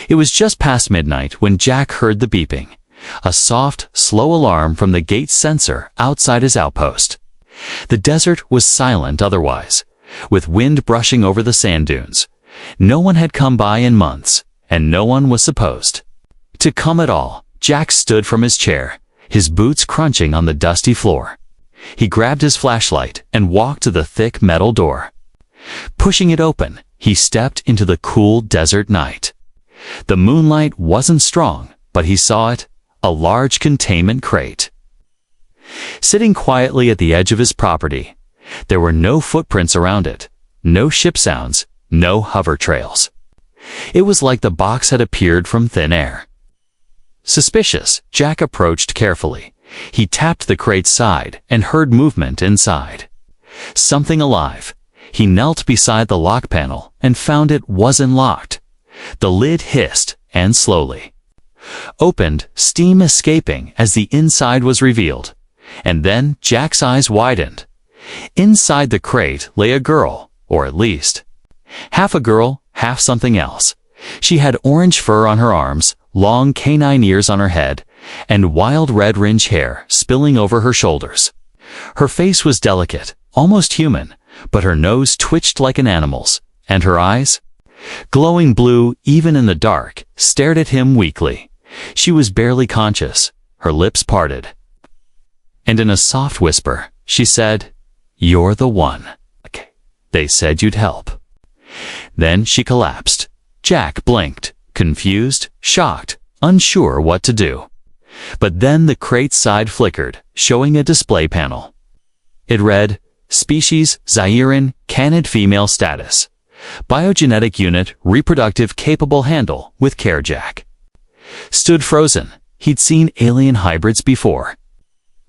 It was just past midnight when Jack heard the beeping, a soft, slow alarm from the gate sensor outside his outpost. The desert was silent otherwise, with wind brushing over the sand dunes. No one had come by in months, and no one was supposed to come at all. Jack stood from his chair, his boots crunching on the dusty floor. He grabbed his flashlight and walked to the thick metal door. Pushing it open, he stepped into the cool desert night. The moonlight wasn't strong, but he saw it, a large containment crate. Sitting quietly at the edge of his property, there were no footprints around it, no ship sounds, no hover trails. It was like the box had appeared from thin air. Suspicious, Jack approached carefully. He tapped the crate's side and heard movement inside. Something alive. He knelt beside the lock panel and found it wasn't locked. The lid hissed and slowly opened, steam escaping as the inside was revealed. And then Jack's eyes widened. Inside the crate lay a girl, or at least half a girl, half something else. She had orange fur on her arms, long canine ears on her head, and wild red-ringed hair spilling over her shoulders. Her face was delicate, almost human, but her nose twitched like an animal's, and her eyes, glowing blue even in the dark, stared at him weakly. She was barely conscious, her lips parted. And in a soft whisper, she said, "You're the one. They said you'd help." Then she collapsed. Jack blinked, confused, shocked, unsure what to do. But then the crate's side flickered, showing a display panel. It read, "Species Zairin, Canid female status. Biogenetic unit, reproductive capable handle with care." Jack stood frozen. He'd seen alien hybrids before,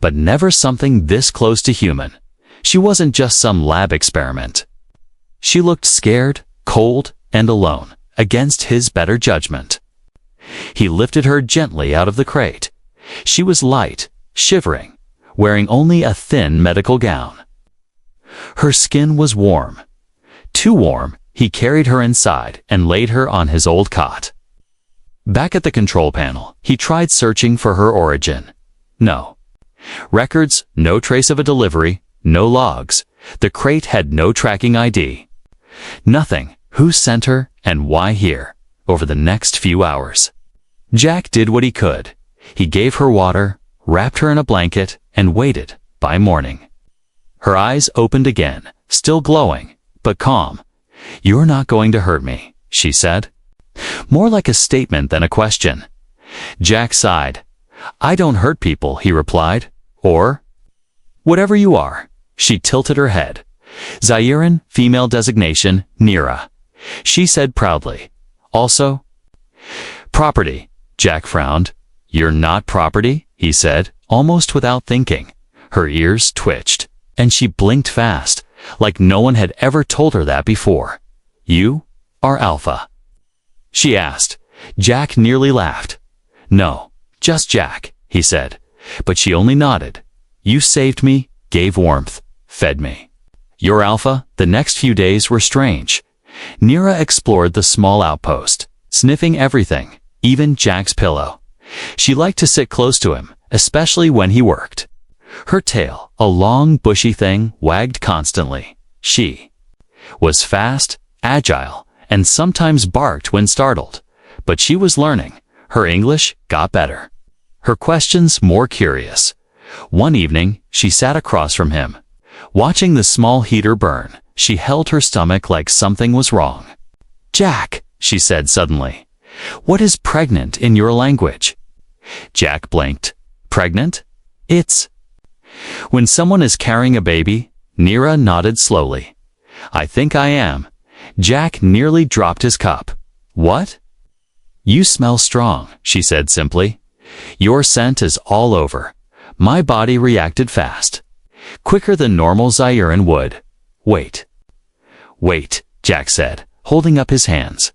but never something this close to human. She wasn't just some lab experiment. She looked scared, cold, and alone, against his better judgment. He lifted her gently out of the crate. She was light, shivering, wearing only a thin medical gown. Her skin was warm. Too warm, he carried her inside and laid her on his old cot. Back at the control panel, he tried searching for her origin. No records, no trace of a delivery, no logs. The crate had no tracking ID. Nothing. Who sent her and why here? Over the next few hours, Jack did what he could. He gave her water, wrapped her in a blanket, and waited. By morning, her eyes opened again, still glowing, but calm. "You're not going to hurt me," she said. More like a statement than a question. Jack sighed. "I don't hurt people," he replied. "Or whatever you are." She tilted her head. "Zairin, female designation, Nira," she said proudly. "Also property." Jack frowned. "You're not property," he said, almost without thinking. Her ears twitched, and she blinked fast, like no one had ever told her that before. "You are Alpha?" she asked. Jack nearly laughed. "No, just Jack," he said, but she only nodded. "You saved me, gave warmth, fed me. You're Alpha." The next few days were strange. Nira explored the small outpost, sniffing everything, even Jack's pillow. She liked to sit close to him, especially when he worked. Her tail, a long, bushy thing, wagged constantly. She was fast, agile, and sometimes barked when startled. But she was learning. Her English got better. Her questions more curious. One evening, she sat across from him. Watching the small heater burn, she held her stomach like something was wrong. "Jack," she said suddenly, "what is pregnant in your language?" Jack blinked. "Pregnant? It's when someone is carrying a baby." Nira nodded slowly. "I think I am." Jack nearly dropped his cup. "What?" "You smell strong," she said simply. "Your scent is all over." My body reacted fast, quicker than normal Zairin would. "Wait." "Wait," Jack said, holding up his hands.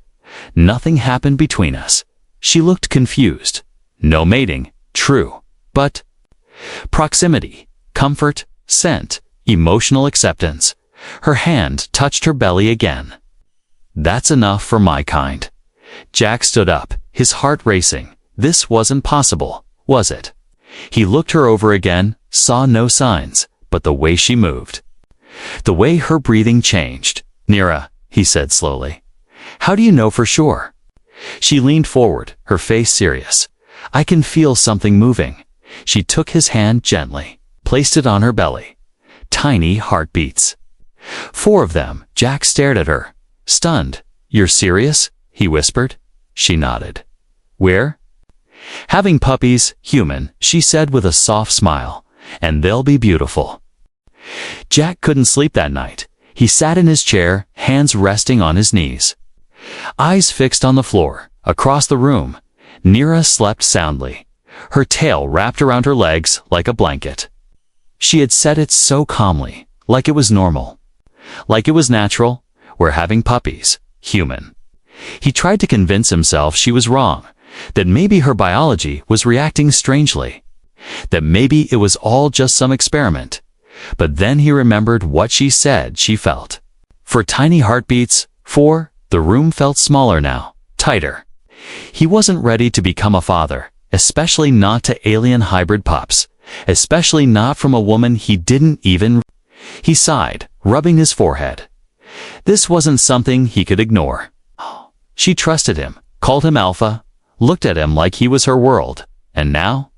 "Nothing happened between us." She looked confused. "No mating, true, but proximity, comfort, scent, emotional acceptance." Her hand touched her belly again. "That's enough for my kind." Jack stood up, his heart racing. This wasn't possible, was it? He looked her over again, saw no signs, but the way she moved. The way her breathing changed. "Nira," he said slowly. "How do you know for sure?" She leaned forward, her face serious. "I can feel something moving." She took his hand gently, placed it on her belly. Tiny heartbeats. 4 of them. Jack stared at her, stunned. "You're serious?" he whispered. She nodded. "Where?" "Having puppies, human," she said with a soft smile. "And they'll be beautiful." Jack couldn't sleep that night. He sat in his chair, hands resting on his knees. Eyes fixed on the floor, across the room. Nira slept soundly, her tail wrapped around her legs like a blanket. She had said it so calmly, like it was normal. Like it was natural. "We're having puppies, human." He tried to convince himself she was wrong, that maybe her biology was reacting strangely, that maybe it was all just some experiment. But then he remembered what she said she felt. For tiny heartbeats, 4, the room felt smaller now, tighter. He wasn't ready to become a father, especially not to alien hybrid pups, especially not from a woman he didn't even. He sighed, rubbing his forehead. This wasn't something he could ignore. She trusted him, called him Alpha, looked at him like he was her world, and now?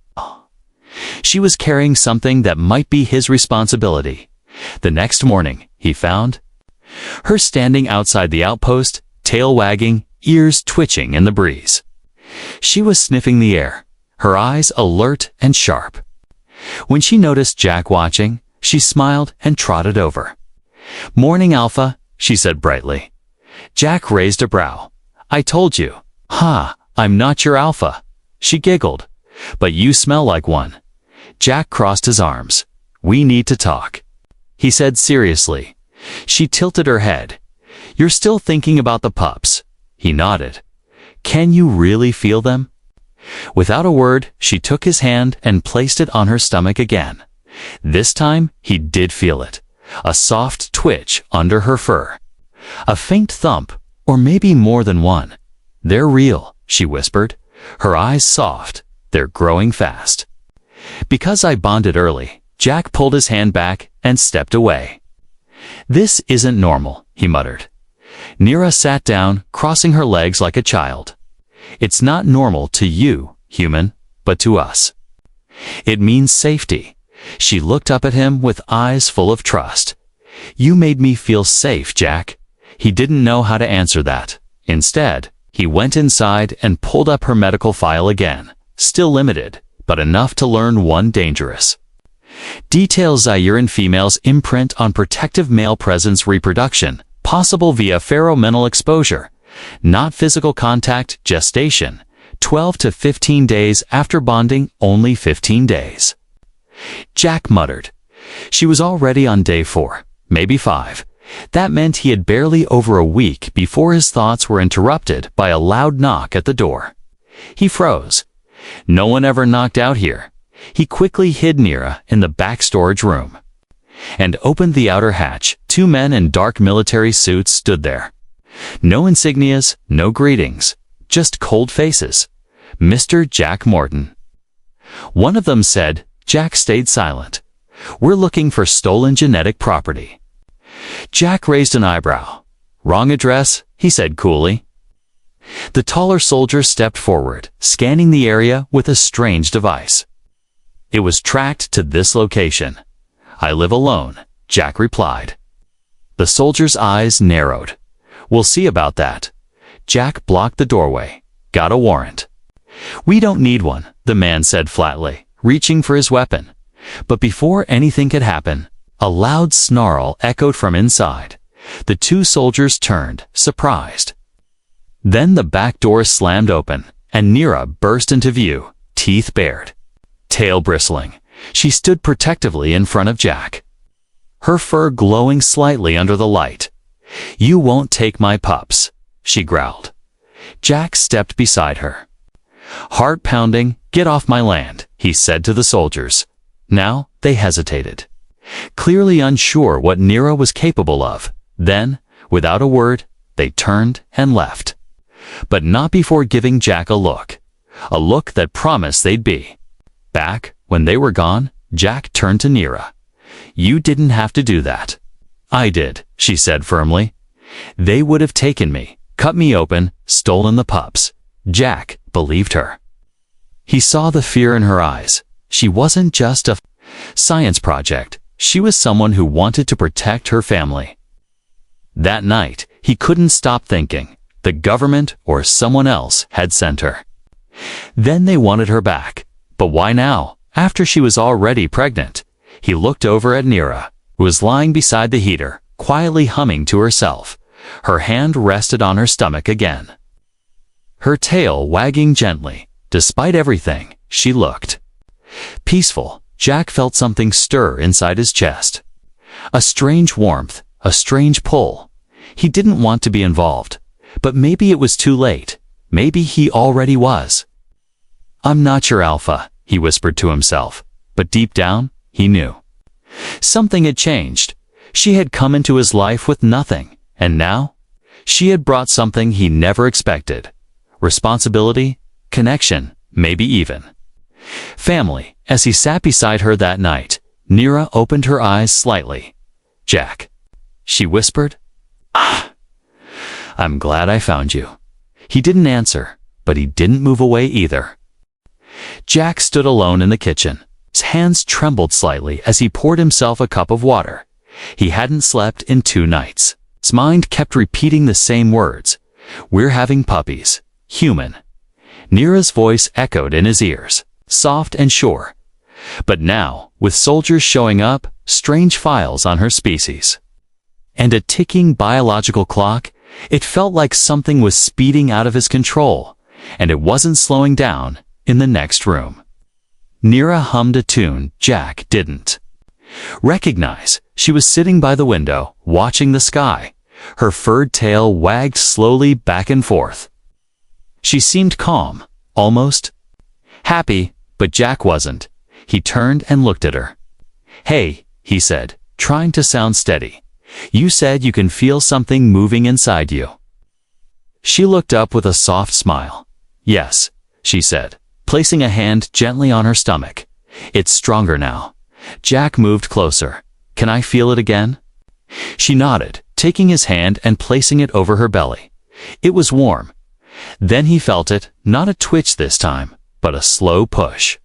She was carrying something that might be his responsibility. The next morning, he found her standing outside the outpost, tail wagging, ears twitching in the breeze. She was sniffing the air, her eyes alert and sharp. When she noticed Jack watching, she smiled and trotted over. "Morning, Alpha," she said brightly. Jack raised a brow. "I told you." "Ha, I'm not your Alpha." She giggled. "But you smell like one." Jack crossed his arms. "We need to talk," he said seriously. She tilted her head. "You're still thinking about the pups." He nodded. "Can you really feel them?" Without a word, she took his hand and placed it on her stomach again. This time, he did feel it. A soft twitch under her fur. A faint thump, or maybe more than one. "They're real," she whispered, her eyes soft. "They're growing fast." Because I bonded early, Jack pulled his hand back and stepped away. "This isn't normal," he muttered. Nira sat down, crossing her legs like a child. "It's not normal to you, human, but to us. It means safety." She looked up at him with eyes full of trust. "You made me feel safe, Jack." He didn't know how to answer that. Instead, he went inside and pulled up her medical file again, still limited, but enough to learn one dangerous. Details: Zyuran females imprint on protective male presence, reproduction, possible via pheromonal exposure, not physical contact, gestation, 12 to 15 days after bonding, only 15 days. Jack muttered. She was already on day 4, maybe 5. That meant he had barely over a week before his thoughts were interrupted by a loud knock at the door. He froze. No one ever knocked out here. He quickly hid Nira in the back storage room and opened the outer hatch. 2 men in dark military suits stood there. No insignias, no greetings, just cold faces. "Mr. Jack Morton." One of them said. Jack stayed silent. "We're looking for stolen genetic property." Jack raised an eyebrow. "Wrong address," he said coolly. The taller soldier stepped forward, scanning the area with a strange device. "It was tracked to this location." "I live alone," Jack replied. The soldier's eyes narrowed. "We'll see about that." Jack blocked the doorway. "Got a warrant." "We don't need one," the man said flatly, reaching for his weapon. But before anything could happen, a loud snarl echoed from inside. The 2 soldiers turned, surprised. Then the back door slammed open, and Nira burst into view, teeth bared, tail bristling. She stood protectively in front of Jack, her fur glowing slightly under the light. "You won't take my pups," she growled. Jack stepped beside her. Heart pounding, "Get off my land," he said to the soldiers. Now they hesitated, clearly unsure what Nira was capable of. Then, without a word, they turned and left. but not before giving Jack a look that promised they'd be. Back, when they were gone, Jack turned to Nira. "You didn't have to do that." "I did," she said firmly. "They would have taken me, cut me open, stolen the pups." Jack believed her. He saw the fear in her eyes. She wasn't just a science project. She was someone who wanted to protect her family. That night, he couldn't stop thinking the government or someone else had sent her. Then they wanted her back. But why now, after she was already pregnant? He looked over at Nira, who was lying beside the heater, quietly humming to herself. Her hand rested on her stomach again, her tail wagging gently. Despite everything, she looked peaceful. Jack felt something stir inside his chest. A strange warmth, a strange pull. He didn't want to be involved, but maybe it was too late. Maybe he already was. "I'm not your alpha," he whispered to himself, but deep down, he knew. Something had changed. She had come into his life with nothing, and now, she had brought something he never expected. Responsibility, connection, maybe even family. As he sat beside her that night, Nira opened her eyes slightly. "Jack," she whispered. "Ah, I'm glad I found you." He didn't answer, but he didn't move away either. Jack stood alone in the kitchen. His hands trembled slightly as he poured himself a cup of water. He hadn't slept in 2 nights. His mind kept repeating the same words. "We're having puppies. Human." Nira's voice echoed in his ears, soft and sure. But now, with soldiers showing up, strange files on her species, and a ticking biological clock, it felt like something was speeding out of his control, and it wasn't slowing down in the next room. Nira hummed a tune Jack didn't recognize. She was sitting by the window, watching the sky. Her furred tail wagged slowly back and forth. She seemed calm, almost happy, but Jack wasn't. He turned and looked at her. "Hey," he said, trying to sound steady. "You said you can feel something moving inside you." She looked up with a soft smile. "Yes," she said, placing a hand gently on her stomach. "It's stronger now." Jack moved closer. "Can I feel it again?" She nodded, taking his hand and placing it over her belly. It was warm. Then he felt it, not a twitch this time, but a slow push.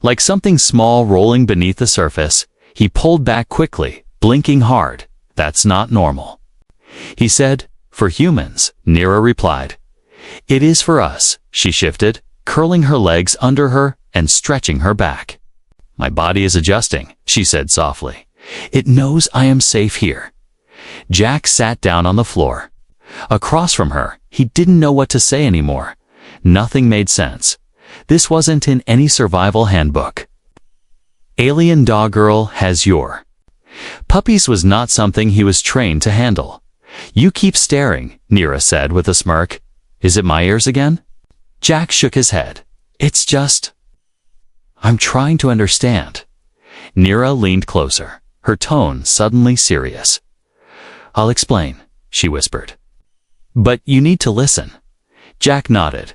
Like something small rolling beneath the surface, he pulled back quickly, blinking hard. "That's not normal," he said. "For humans," Nira replied. "It is for us." She shifted, curling her legs under her and stretching her back. "My body is adjusting," she said softly. "It knows I am safe here." Jack sat down on the floor. Across from her, he didn't know what to say anymore. Nothing made sense. This wasn't in any survival handbook. Alien dog girl has your puppies was not something he was trained to handle. "You keep staring," Nira said with a smirk. "Is it my ears again?" Jack shook his head. "It's just, I'm trying to understand." Nira leaned closer, her tone suddenly serious. "I'll explain," she whispered. "But you need to listen." Jack nodded.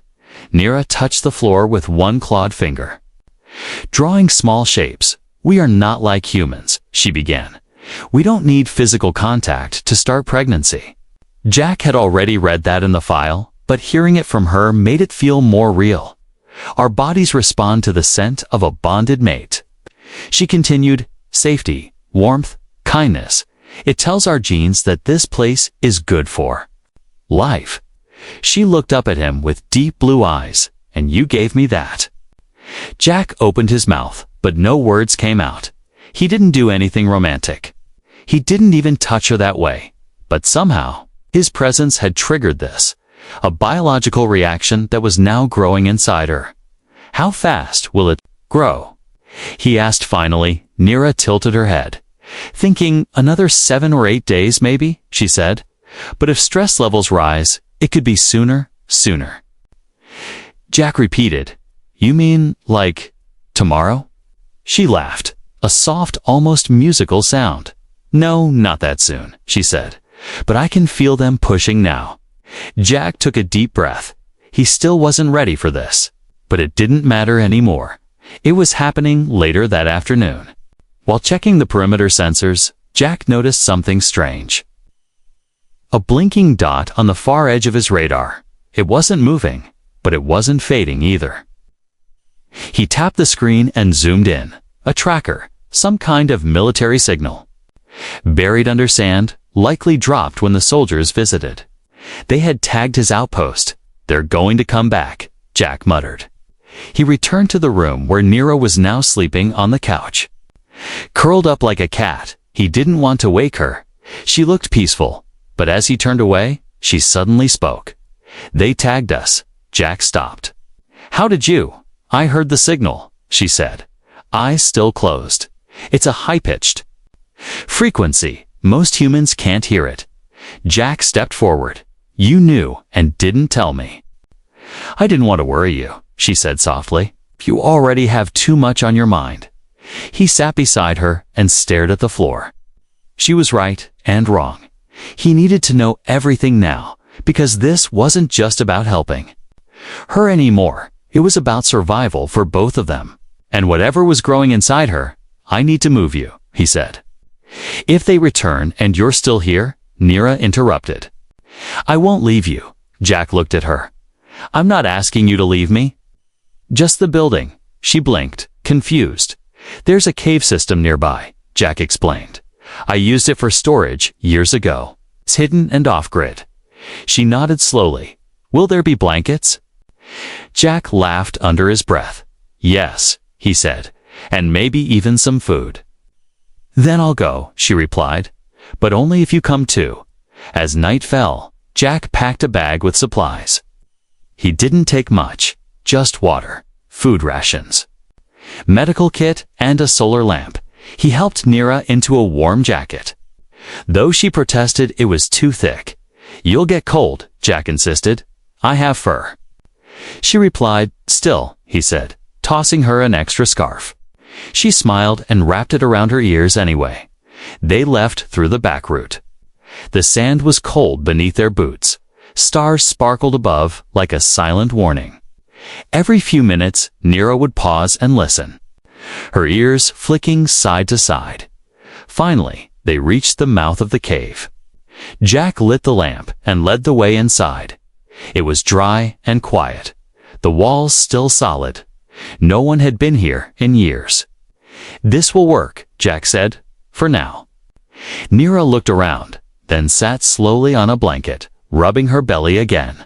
Nira touched the floor with one clawed finger, drawing small shapes. "We are not like humans," she began. "We don't need physical contact to start pregnancy." Jack had already read that in the file, but hearing it from her made it feel more real. "Our bodies respond to the scent of a bonded mate." She continued, "Safety, warmth, kindness. It tells our genes that this place is good for life." She looked up at him with deep blue eyes. "And you gave me that." Jack opened his mouth, but no words came out. He didn't do anything romantic. He didn't even touch her that way. But somehow, his presence had triggered this, a biological reaction that was now growing inside her. "How fast will it grow?" he asked finally. Nira tilted her head. "Thinking another 7 or 8 days maybe," she said. "But if stress levels rise, it could be sooner." Jack repeated, "You mean, like, tomorrow?" She laughed, a soft, almost musical sound. "No, not that soon," she said. "But I can feel them pushing now. Jack took a deep breath. He still wasn't ready for this. But it didn't matter anymore. It was happening later that afternoon. While checking the perimeter sensors, Jack noticed something strange. A blinking dot on the far edge of his radar. It wasn't moving, but it wasn't fading either. He tapped the screen and zoomed in. A tracker, some kind of military signal. Buried under sand, likely dropped when the soldiers visited. They had tagged his outpost. They're going to come back, Jack muttered. He returned to the room where Nira was now sleeping on the couch. Curled up like a cat, he didn't want to wake her. She looked peaceful, but as he turned away, she suddenly spoke. "They tagged us." Jack stopped. "How did you?" "I heard the signal," she said. Eyes still closed. "It's a high-pitched frequency. Most humans can't hear it." Jack stepped forward. "You knew and didn't tell me." "I didn't want to worry you," she said softly. "You already have too much on your mind." He sat beside her and stared at the floor. She was right and wrong. He needed to know everything now, because this wasn't just about helping her anymore. It was about survival for both of them. "And whatever was growing inside her, I need to move you," he said. "If they return and you're still here," Nira interrupted. "I won't leave you." Jack looked at her. "I'm not asking you to leave me." "Just the building." She blinked, confused. "There's a cave system nearby," Jack explained. "I used it for storage years ago. It's hidden and off-grid." She nodded slowly. "Will there be blankets?" Jack laughed under his breath. "Yes," he said, "and maybe even some food." "Then I'll go," she replied. "But only if you come too." As night fell, Jack packed a bag with supplies. He didn't take much, just water, food rations, medical kit, and a solar lamp. He helped Nira into a warm jacket. Though she protested it was too thick. "You'll get cold," Jack insisted. "I have fur." She replied, "Still," he said, tossing her an extra scarf. She smiled and wrapped it around her ears anyway. They left through the back route. The sand was cold beneath their boots. Stars sparkled above like a silent warning. Every few minutes, Nira would pause and listen, her ears flicking side to side. Finally, they reached the mouth of the cave. Jack lit the lamp and led the way inside. It was dry and quiet, the walls still solid. No one had been here in years. "This will work," Jack said, "for now." Nira looked around, then sat slowly on a blanket, rubbing her belly again.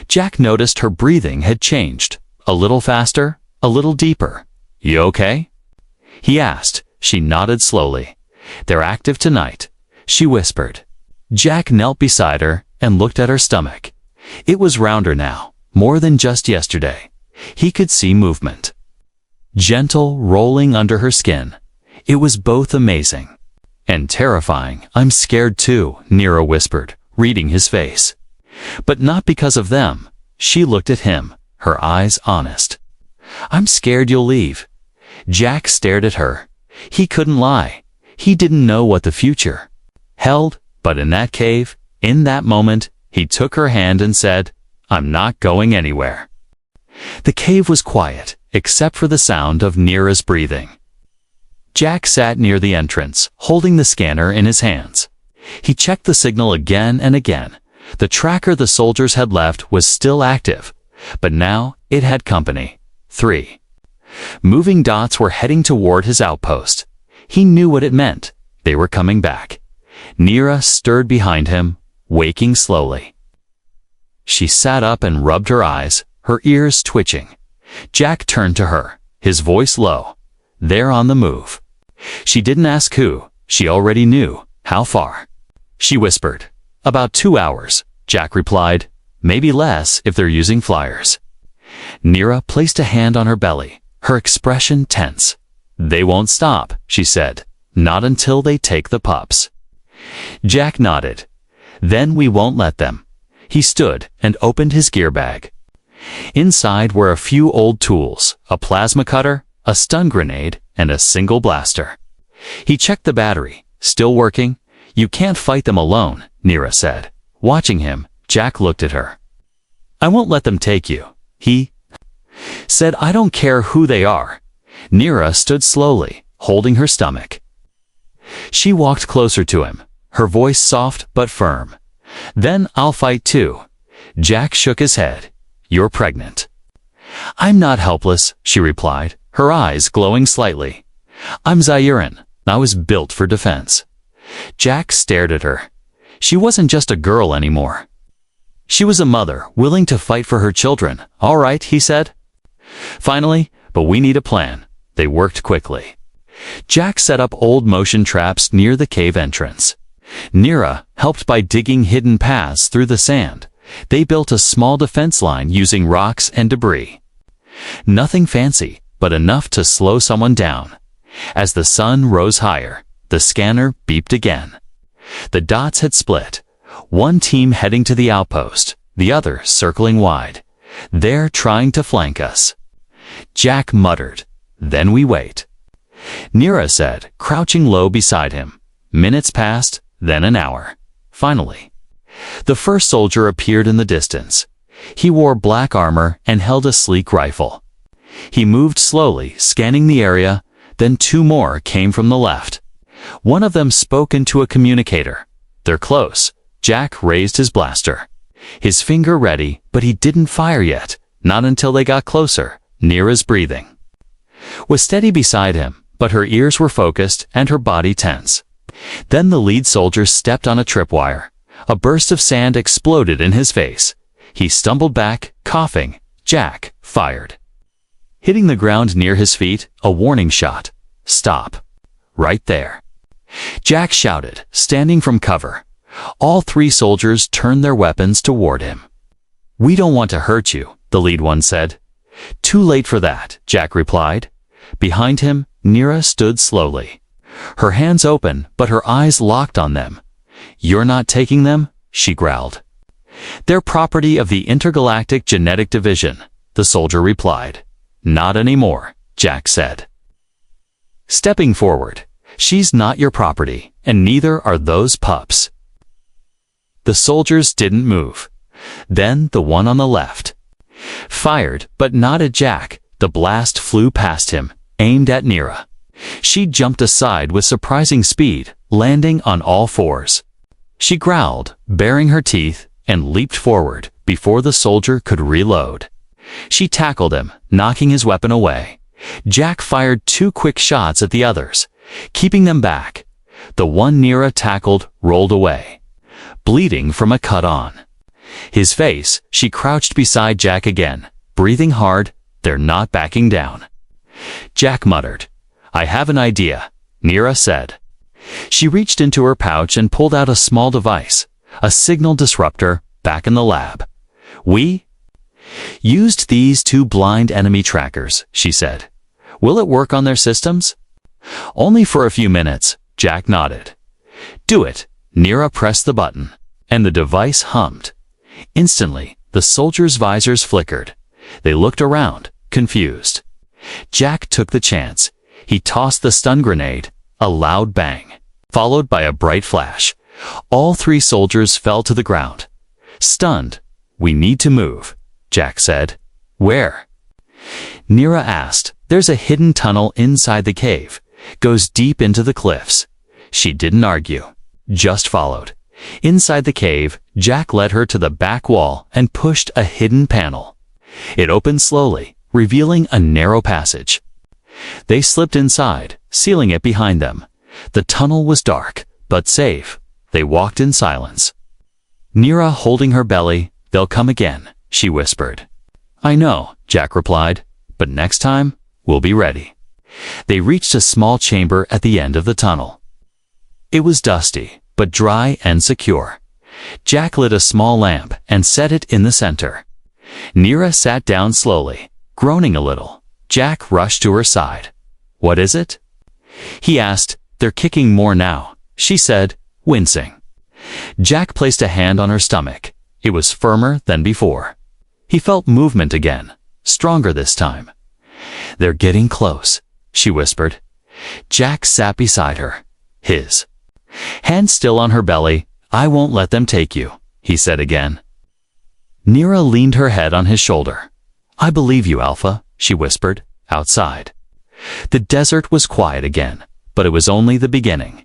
Jack noticed her breathing had changed, a little faster, a little deeper. "You okay?" he asked. She nodded slowly. "They're active tonight," she whispered. Jack knelt beside her and looked at her stomach. It was rounder now, more than just yesterday. He could see movement, gentle, rolling under her skin. It was both amazing and terrifying. "I'm scared too," Nira whispered, reading his face. But not because of them. She looked at him, her eyes honest. "I'm scared you'll leave." Jack stared at her. He couldn't lie. He didn't know what the future held, but in that cave, in that moment, he took her hand and said, "I'm not going anywhere." The cave was quiet, except for the sound of Nira's breathing. Jack sat near the entrance, holding the scanner in his hands. He checked the signal again and again. The tracker the soldiers had left was still active, but now it had company. 3 moving dots were heading toward his outpost. He knew what it meant. They were coming back. Nira stirred behind him, waking slowly. She sat up and rubbed her eyes, her ears twitching. Jack turned to her, his voice low. "They're on the move." She didn't ask who. She already knew. "How far?" she whispered. "About 2 hours," Jack replied. "Maybe less if they're using flyers." Nira placed a hand on her belly, her expression tense. "They won't stop," she said. "Not until they take the pups." Jack nodded. "Then we won't let them." He stood and opened his gear bag. Inside were a few old tools, a plasma cutter, a stun grenade, and a single blaster. He checked the battery. "Still working?" "You can't fight them alone," Nira said. Watching him, Jack looked at her. I won't let them take you. He said, I don't care who they are. Nira stood slowly, holding her stomach. She walked closer to him, her voice soft but firm. Then I'll fight too. Jack shook his head. You're pregnant. I'm not helpless, she replied, her eyes glowing slightly. I'm Zairin. I was built for defense. Jack stared at her. She wasn't just a girl anymore. She was a mother, willing to fight for her children. All right, he said. Finally, but we need a plan. They worked quickly. Jack set up old motion traps near the cave entrance. Nira helped by digging hidden paths through the sand. They built a small defense line using rocks and debris. Nothing fancy, but enough to slow someone down. As the sun rose higher, the scanner beeped again. The dots had split. One team heading to the outpost, the other circling wide. They're trying to flank us. Jack muttered, then we wait. Nira said, crouching low beside him. Minutes passed, then an hour. Finally, the first soldier appeared in the distance. He wore black armor and held a sleek rifle. He moved slowly, scanning the area, then two more came from the left. One of them spoke into a communicator. They're close. Jack raised his blaster. His finger ready, but he didn't fire yet, not until they got closer. Nira's breathing was steady beside him, but her ears were focused and her body tense. Then the lead soldier stepped on a tripwire. A burst of sand exploded in his face. He stumbled back, coughing. Jack fired. Hitting the ground near his feet, a warning shot. Stop. Right there. Jack shouted, standing from cover. All three soldiers turned their weapons toward him. We don't want to hurt you, the lead one said. Too late for that, Jack replied. Behind him, Nira stood slowly. Her hands open, but her eyes locked on them. You're not taking them? She growled. They're property of the Intergalactic Genetic Division, the soldier replied. Not anymore, Jack said. Stepping forward, she's not your property, and neither are those pups. The soldiers didn't move. Then the one on the left fired, but not at Jack. The blast flew past him, aimed at Nira. She jumped aside with surprising speed, landing on all fours. She growled, baring her teeth, and leaped forward before the soldier could reload. She tackled him, knocking his weapon away. Jack fired two quick shots at the others, keeping them back. The one Nira tackled rolled away, bleeding from a cut on his face. She crouched beside Jack again, breathing hard. They're not backing down. Jack muttered. I have an idea, Nira said. She reached into her pouch and pulled out a small device, a signal disruptor, back in the lab. We used these two blind enemy trackers, she said. Will it work on their systems? Only for a few minutes, Jack nodded. Do it. Nira pressed the button, and the device hummed. Instantly, the soldiers' visors flickered. They looked around, confused. Jack took the chance. He tossed the stun grenade. A loud bang, followed by a bright flash. All three soldiers fell to the ground. Stunned. We need to move, Jack said. Where? Nira asked. There's a hidden tunnel inside the cave. Goes deep into the cliffs. She didn't argue, just followed. Inside the cave, Jack led her to the back wall and pushed a hidden panel. It opened slowly, revealing a narrow passage. They slipped inside, sealing it behind them. The tunnel was dark, but safe. They walked in silence. Nira holding her belly. They'll come again, she whispered. I know, Jack replied, but next time, we'll be ready. They reached a small chamber at the end of the tunnel. It was dusty, but dry and secure. Jack lit a small lamp and set it in the center. Nira sat down slowly, groaning a little. Jack rushed to her side. What is it? He asked. They're kicking more now, she said, wincing. Jack placed a hand on her stomach. It was firmer than before. He felt movement again, stronger this time. They're getting close, she whispered. Jack sat beside her, his hand still on her belly. I won't let them take you, he said again. Nira leaned her head on his shoulder. "I believe you, Alpha," she whispered, outside. The desert was quiet again, but it was only the beginning.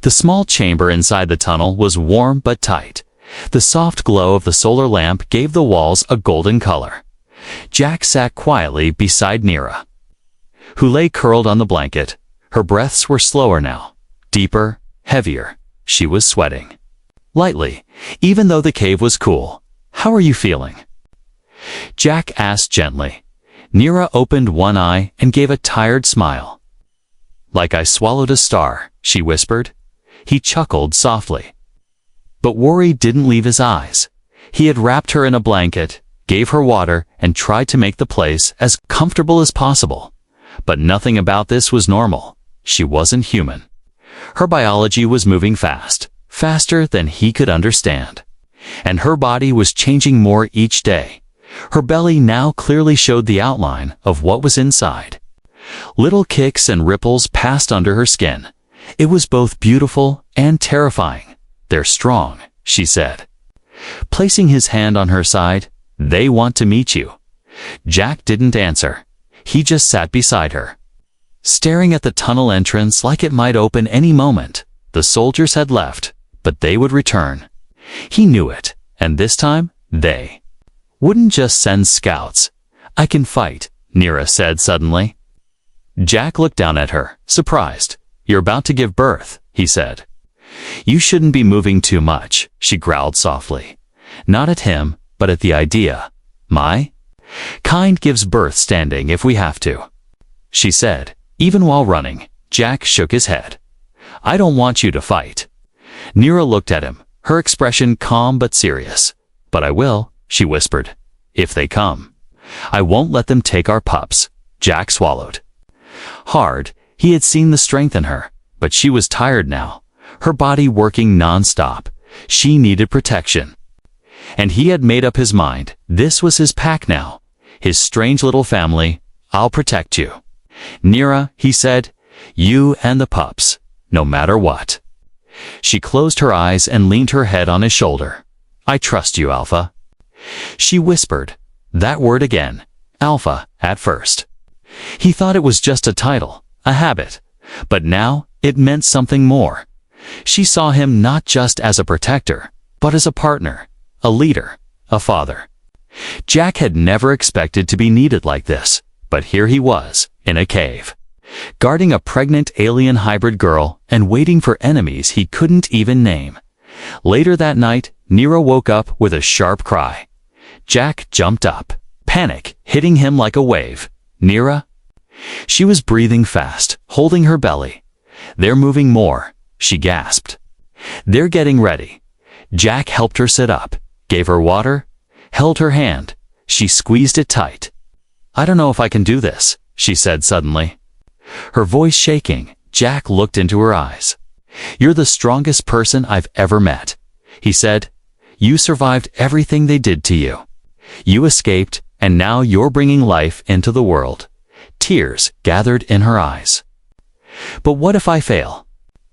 The small chamber inside the tunnel was warm but tight. The soft glow of the solar lamp gave the walls a golden color. Jack sat quietly beside Nira, who lay curled on the blanket. Her breaths were slower now, deeper, heavier. She was sweating lightly, even though the cave was cool. "How are you feeling?" Jack asked gently. Nira opened one eye and gave a tired smile. "Like I swallowed a star," she whispered. He chuckled softly. But worry didn't leave his eyes. He had wrapped her in a blanket, gave her water, and tried to make the place as comfortable as possible. But nothing about this was normal. She wasn't human. Her biology was moving fast, faster than he could understand. And her body was changing more each day. Her belly now clearly showed the outline of what was inside. Little kicks and ripples passed under her skin. It was both beautiful and terrifying. "They're strong," she said. Placing his hand on her side, "They want to meet you." Jack didn't answer. He just sat beside her, staring at the tunnel entrance like it might open any moment. The soldiers had left, but they would return. He knew it, and this time, they wouldn't just send scouts. "I can fight," Nira said suddenly. Jack looked down at her, surprised. "You're about to give birth," he said. "You shouldn't be moving too much," she growled softly. Not at him, but at the idea. "My kind gives birth standing if we have to," she said. Even while running, Jack shook his head. "I don't want you to fight." Nira looked at him, her expression calm but serious. "But I will," she whispered. "If they come. I won't let them take our pups." Jack swallowed hard. He had seen the strength in her, but she was tired now, her body working non-stop. She needed protection. And he had made up his mind. This was his pack now, his strange little family. "I'll protect you, Nira," he said. "You and the pups, no matter what." She closed her eyes and leaned her head on his shoulder. "I trust you, Alpha." She whispered that word again, Alpha, at first. He thought it was just a title, a habit, but now it meant something more. She saw him not just as a protector, but as a partner, a leader, a father. Jack had never expected to be needed like this, but here he was, in a cave, guarding a pregnant alien hybrid girl and waiting for enemies he couldn't even name. Later that night, Nira woke up with a sharp cry. Jack jumped up, panic hitting him like a wave. "Nira?" She was breathing fast, holding her belly. "They're moving more," she gasped. "They're getting ready." Jack helped her sit up, gave her water, held her hand. She squeezed it tight. "I don't know if I can do this," she said suddenly. Her voice shaking, Jack looked into her eyes. "You're the strongest person I've ever met," he said. "You survived everything they did to you. You escaped, and now you're bringing life into the world." Tears gathered in her eyes. "But what if I fail?"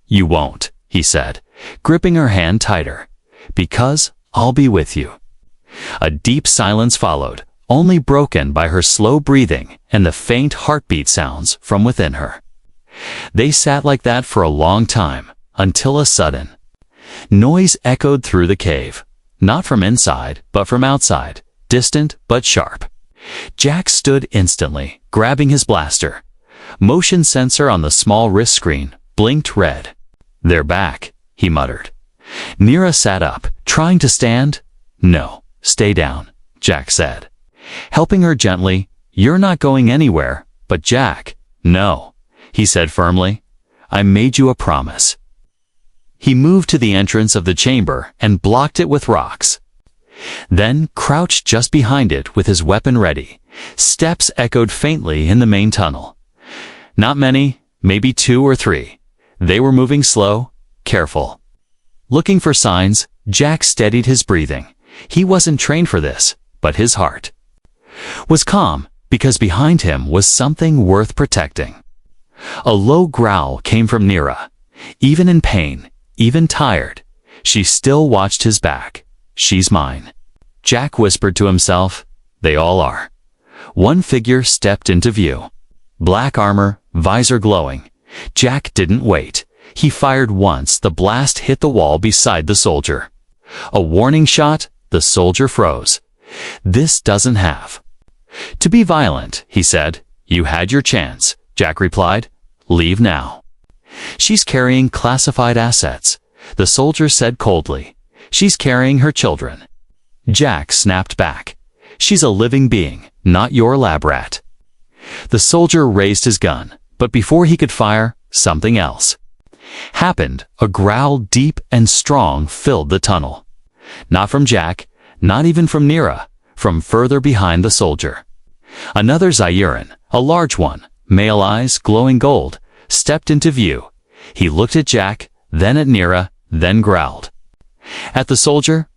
"You won't," he said, gripping her hand tighter. "Because I'll be with you." A deep silence followed, only broken by her slow breathing and the faint heartbeat sounds from within her. They sat like that for a long time, until a sudden noise echoed through the cave, not from inside, but from outside, distant but sharp. Jack stood instantly, grabbing his blaster. Motion sensor on the small wrist screen blinked red. "They're back," he muttered. Nira sat up, trying to stand. "No, stay down," Jack said, helping her gently. "You're not going anywhere." "But Jack." "No," he said firmly. "I made you a promise." He moved to the entrance of the chamber and blocked it with rocks. Then crouched just behind it with his weapon ready. Steps echoed faintly in the main tunnel. Not many, maybe 2 or 3. They were moving slow, careful. Looking for signs, Jack steadied his breathing. He wasn't trained for this, but his heart was calm, because behind him was something worth protecting. A low growl came from Nira. Even in pain, even tired, she still watched his back. "She's mine." Jack whispered to himself. They all are. One figure stepped into view. Black armor, visor glowing. Jack didn't wait. He fired once. The blast hit the wall beside the soldier. A warning shot. The soldier froze. This doesn't have to be violent, he said. You had your chance, Jack replied. Leave now. She's carrying classified assets, the soldier said coldly. She's carrying her children. Jack snapped back. She's a living being, not your lab rat. The soldier raised his gun, but before he could fire, something else happened. A growl deep and strong filled the tunnel. Not from Jack, not even from Nira, from further behind the soldier. Another Zyuran, a large one, male eyes glowing gold, stepped into view. He looked at Jack, then at Nira, then growled. At the soldier,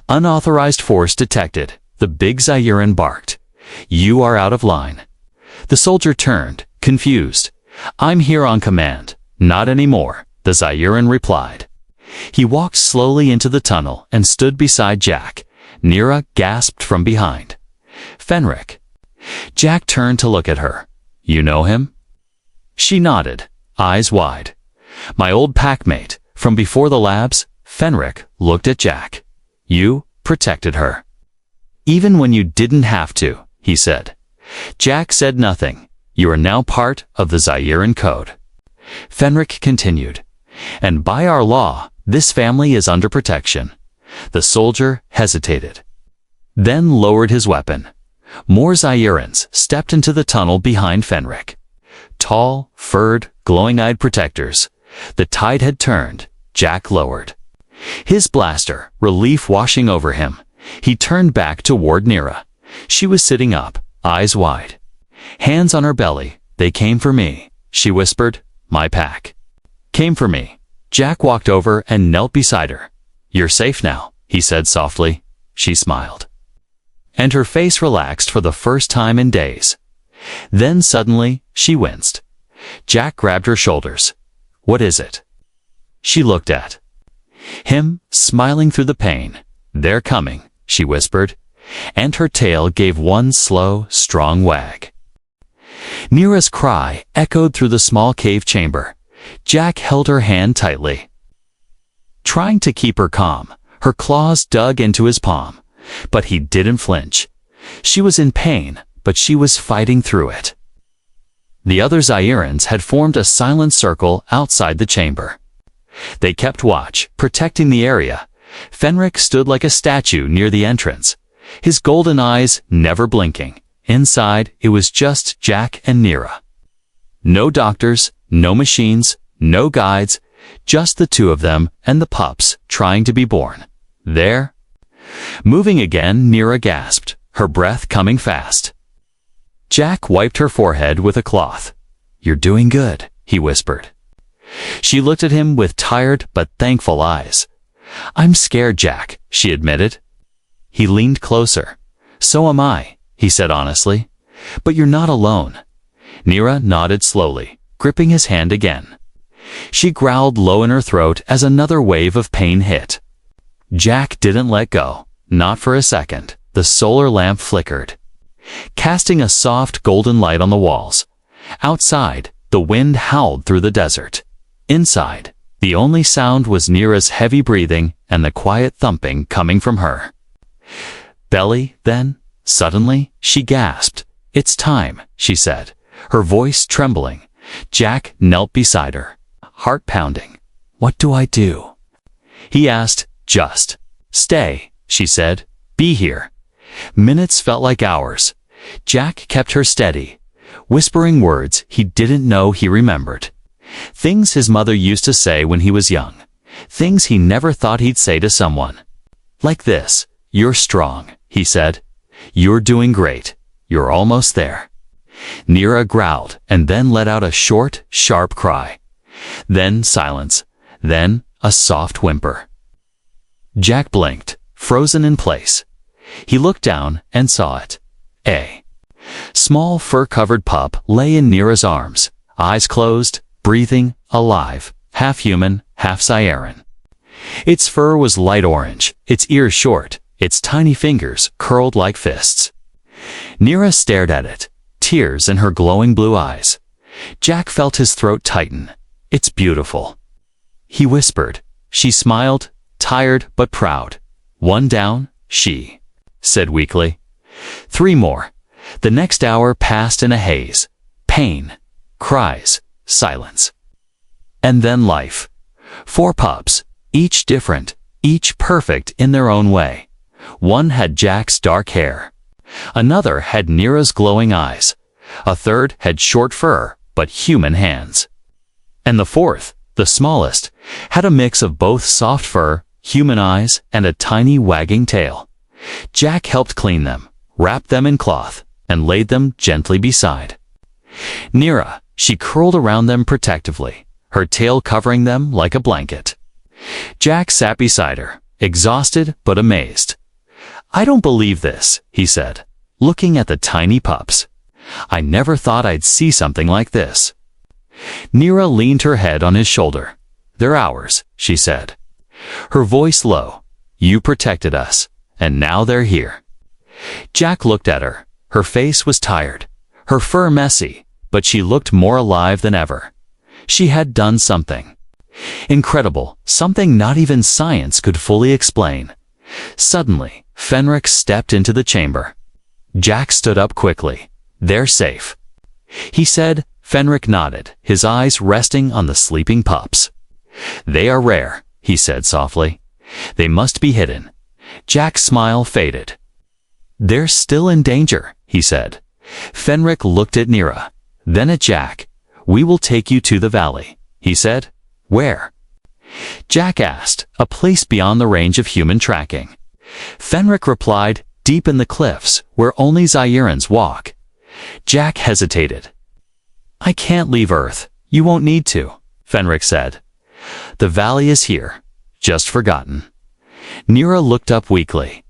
unauthorized force detected. The big Zyuran barked. You are out of line. The soldier turned, confused. I'm here on command. Not anymore, the Zyuran replied. He walked slowly into the tunnel and stood beside Jack. Nira gasped from behind. Fenric. Jack turned to look at her. You know him? She nodded, eyes wide. My old packmate, from before the labs. Fenric looked at Jack. You protected her. Even when you didn't have to, he said. Jack said nothing. You are now part of the Zyuran code. Fenric continued. And by our law, this family is under protection. The soldier hesitated, then lowered his weapon. More Zyurans stepped into the tunnel behind Fenric. Tall, furred, glowing-eyed protectors. The tide had turned. Jack lowered his blaster, relief washing over him. He turned back toward Nira. She was sitting up, eyes wide. Hands on her belly. They came for me, she whispered. My pack came for me. Jack walked over and knelt beside her. You're safe now, he said softly. She smiled. And her face relaxed for the first time in days. Then suddenly, she winced. Jack grabbed her shoulders. What is it? She looked at him, smiling through the pain. They're coming, she whispered, and her tail gave one slow, strong wag. Nira's cry echoed through the small cave chamber. Jack held her hand tightly, trying to keep her calm. Her claws dug into his palm, but he didn't flinch. She was in pain, but she was fighting through it. The other Zyurans had formed a silent circle outside the chamber. They kept watch, protecting the area. Fenric stood like a statue near the entrance, his golden eyes never blinking. Inside, it was just Jack and Nira. No doctors, no machines, no guides, just the two of them and the pups trying to be born. There. Moving again, Nira gasped, her breath coming fast. Jack wiped her forehead with a cloth. You're doing good, he whispered. She looked at him with tired but thankful eyes. I'm scared, Jack, she admitted. He leaned closer. So am I, he said honestly. But you're not alone. Nira nodded slowly, gripping his hand again. She growled low in her throat as another wave of pain hit. Jack didn't let go, not for a second. The solar lamp flickered, casting a soft golden light on the walls. Outside, the wind howled through the desert. Inside, the only sound was Nira's heavy breathing and the quiet thumping coming from her belly. Then, suddenly, she gasped. It's time, she said, her voice trembling. Jack knelt beside her, heart pounding. What do I do? He asked. Just stay, she said. Be here. Minutes felt like hours. Jack kept her steady, whispering words he didn't know he remembered. Things his mother used to say when he was young. Things he never thought he'd say to someone. Like this. You're strong, he said. You're doing great. You're almost there. Nira growled and then let out a short, sharp cry. Then silence. Then a soft whimper. Jack blinked, frozen in place. He looked down and saw it. A small fur-covered pup lay in Nira's arms, eyes closed, breathing, alive, half human, half Zyuran. Its fur was light orange, its ears short, its tiny fingers curled like fists. Nira stared at it, tears in her glowing blue eyes. Jack felt his throat tighten. "It's beautiful," he whispered. She smiled, tired but proud. "One down," she said weakly. 3 more. The next hour passed in a haze. Pain, cries, silence. And then life. 4 pups, each different, each perfect in their own way. One had Jack's dark hair. Another had Nira's glowing eyes. A third had short fur, but human hands. And the fourth, the smallest, had a mix of both soft fur, human eyes, and a tiny wagging tail. Jack helped clean them, wrapped them in cloth, and laid them gently beside Nira. She curled around them protectively, her tail covering them like a blanket. Jack sat beside her, exhausted but amazed. "I don't believe this," he said, looking at the tiny pups. "I never thought I'd see something like this." Nira leaned her head on his shoulder. "They're ours," she said, her voice low. "You protected us, and now they're here." Jack looked at her. Her face was tired, her fur messy, but she looked more alive than ever. She had done something incredible, something not even science could fully explain. Suddenly, Fenric stepped into the chamber. Jack stood up quickly. "They're safe," he said. Fenric nodded, his eyes resting on the sleeping pups. "They are rare," he said softly. "They must be hidden." Jack's smile faded. "They're still in danger," he said. Fenric looked at Nira, then at Jack. "We will take you to the valley," he said. "Where?" Jack asked. "A place beyond the range of human tracking." Fenric replied, "Deep in the cliffs, where only Zyrans walk." Jack hesitated. "I can't leave Earth. You won't need to," Fenric said. "The valley is here, just forgotten." Nira looked up weakly.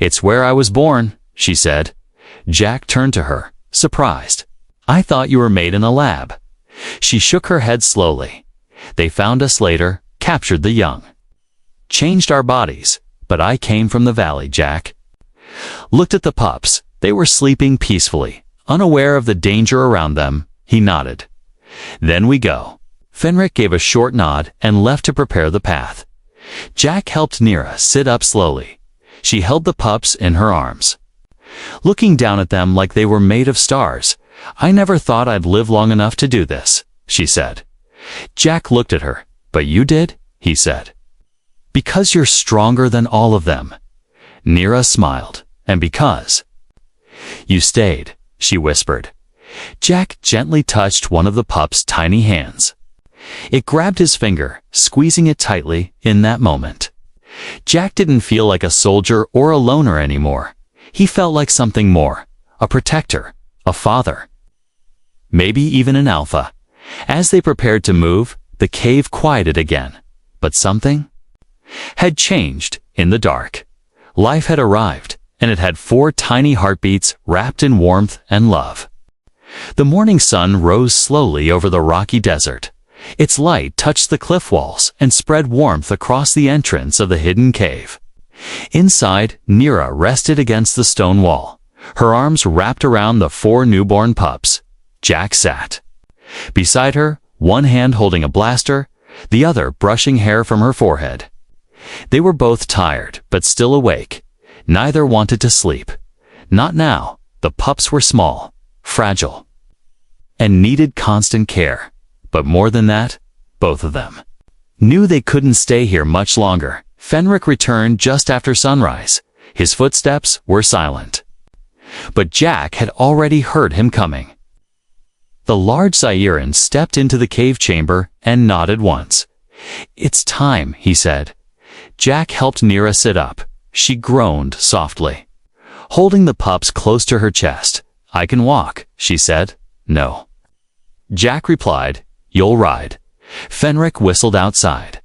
"It's where I was born," she said. Jack turned to her, surprised. "I thought you were made in a lab." She shook her head slowly. "They found us later, captured the young, changed our bodies, but I came from the valley." Jack looked at the pups. They were sleeping peacefully, unaware of the danger around them. He nodded. "Then we go." Fenric gave a short nod and left to prepare the path. Jack helped Nira sit up slowly. She held the pups in her arms, looking down at them like they were made of stars. "I never thought I'd live long enough to do this," she said. Jack looked at her. "But you did," he said. "Because you're stronger than all of them." Nira smiled. "And because you stayed," she whispered. Jack gently touched one of the pup's tiny hands. It grabbed his finger, squeezing it tightly in that moment. Jack didn't feel like a soldier or a loner anymore. He felt like something more, a protector, a father, maybe even an alpha. As they prepared to move, the cave quieted again. But something had changed in the dark. Life had arrived, and it had 4 tiny heartbeats wrapped in warmth and love. The morning sun rose slowly over the rocky desert. Its light touched the cliff walls and spread warmth across the entrance of the hidden cave. Inside, Nira rested against the stone wall, her arms wrapped around the 4 newborn pups. Jack sat beside her, one hand holding a blaster, the other brushing hair from her forehead. They were both tired, but still awake. Neither wanted to sleep. Not now. The pups were small, fragile, and needed constant care. But more than that, both of them knew they couldn't stay here much longer. Fenric returned just after sunrise. His footsteps were silent, but Jack had already heard him coming. The large Zyran stepped into the cave chamber and nodded once. "It's time," he said. Jack helped Nira sit up. She groaned softly, holding the pups close to her chest. "I can walk," she said. "No," Jack replied. "You'll ride." Fenric whistled outside,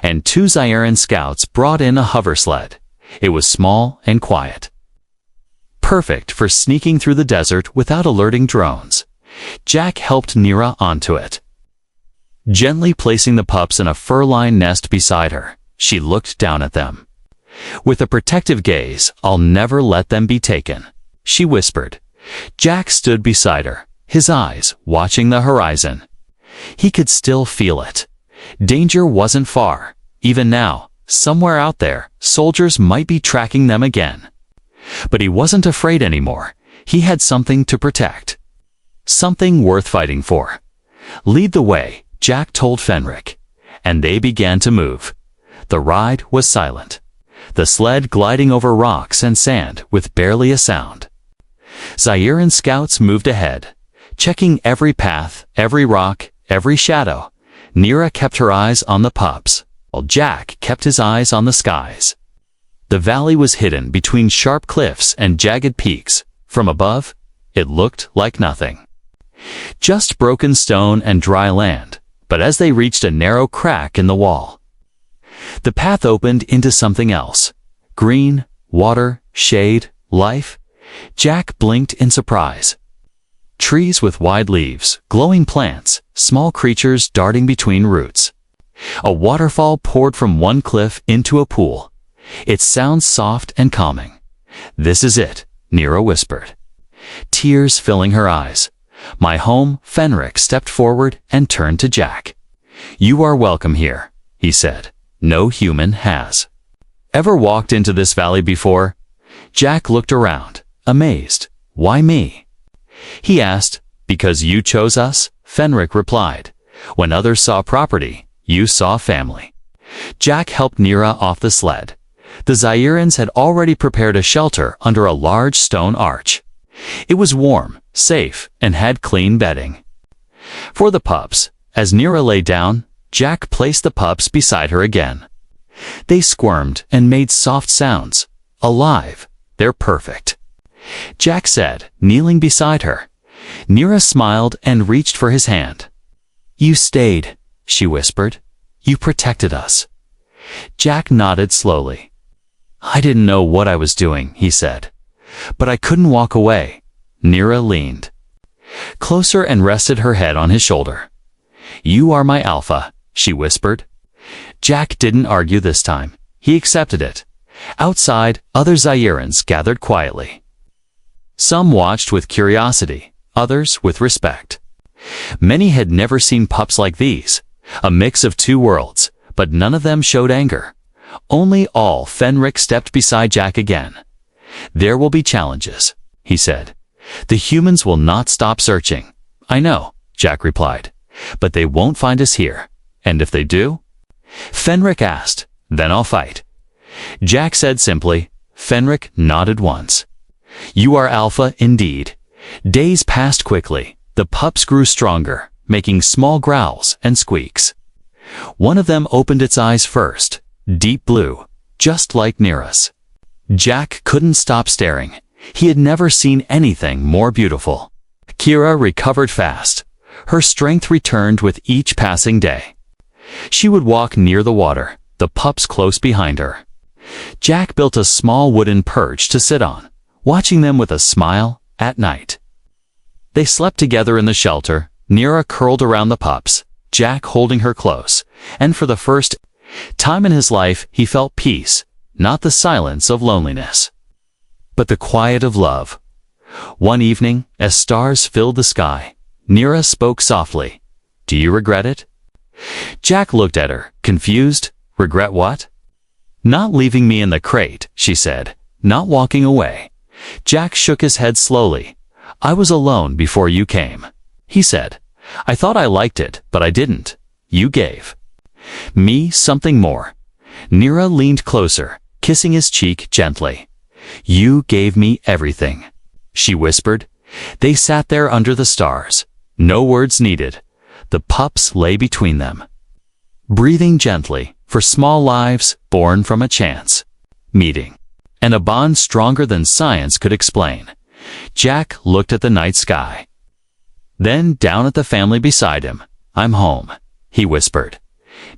and 2 Zyran scouts brought in a hover sled. It was small and quiet, perfect for sneaking through the desert without alerting drones. Jack helped Nira onto it, gently placing the pups in a fur-lined nest beside her. She looked down at them. With a protective gaze, I'll never let them be taken, she whispered. Jack stood beside her, his eyes watching the horizon. He could still feel it. Danger wasn't far. Even now, somewhere out there, soldiers might be tracking them again. But he wasn't afraid anymore. He had something to protect. Something worth fighting for. Lead the way, Jack told Fenric. And they began to move. The ride was silent. The sled gliding over rocks and sand with barely a sound. Zairan scouts moved ahead, checking every path, every rock, every shadow. Nira kept her eyes on the pups, while Jack kept his eyes on the skies. The valley was hidden between sharp cliffs and jagged peaks. From above, it looked like nothing. Just broken stone and dry land, but as they reached a narrow crack in the wall, the path opened into something else. Green, water, shade, life. Jack blinked in surprise. Trees with wide leaves, glowing plants, small creatures darting between roots. A waterfall poured from one cliff into a pool. Its sound soft and calming. This is it, Nira whispered. Tears filling her eyes. My home, Fenric stepped forward and turned to Jack. You are welcome here, he said. No human has. Ever walked into this valley before? Jack looked around, amazed. Why me? He asked. Because you chose us, Fenric replied. When others saw property, you saw family. Jack helped Nira off the sled. The Zairans had already prepared a shelter under a large stone arch. It was warm, safe, and had clean bedding. For the pups, as Nira lay down, Jack placed the pups beside her again. They squirmed and made soft sounds. Alive. They're perfect. Jack said, kneeling beside her. Nira smiled and reached for his hand. You stayed, she whispered. You protected us. Jack nodded slowly. I didn't know what I was doing, he said. But I couldn't walk away. Nira leaned closer and rested her head on his shoulder. You are my alpha, she whispered. Jack didn't argue this time. He accepted it. Outside, other Zairans gathered quietly. Some watched with curiosity, others with respect. Many had never seen pups like these, a mix of two worlds, but none of them showed anger. Only Fenric stepped beside Jack again. There will be challenges, he said. The humans will not stop searching. I know, Jack replied, but they won't find us here. And if they do? Fenric asked, then I'll fight. Jack said simply. Fenric nodded once. You are alpha indeed. Days passed quickly. The pups grew stronger, making small growls and squeaks. One of them opened its eyes first, deep blue, just like Nira's. Jack couldn't stop staring. He had never seen anything more beautiful. Kira recovered fast. Her strength returned with each passing day. She would walk near the water, the pups close behind her. Jack built a small wooden perch to sit on, watching them with a smile at night. They slept together in the shelter, Nira curled around the pups, Jack holding her close, and for the first time in his life he felt peace, not the silence of loneliness, but the quiet of love. One evening, as stars filled the sky, Nira spoke softly. Do you regret it? Jack looked at her, confused. Regret what? Not leaving me in the crate, she said, not walking away. Jack shook his head slowly. I was alone before you came, he said. I thought I liked it, but I didn't. You gave me something more. Nira leaned closer, kissing his cheek gently. You gave me everything, she whispered. They sat there under the stars. No words needed. The pups lay between them, breathing gently for small lives born from a chance meeting, and a bond stronger than science could explain. Jack looked at the night sky, then down at the family beside him. I'm home, he whispered.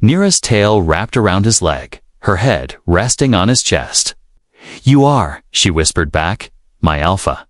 Nira's tail wrapped around his leg, her head resting on his chest. You are, she whispered back, my alpha.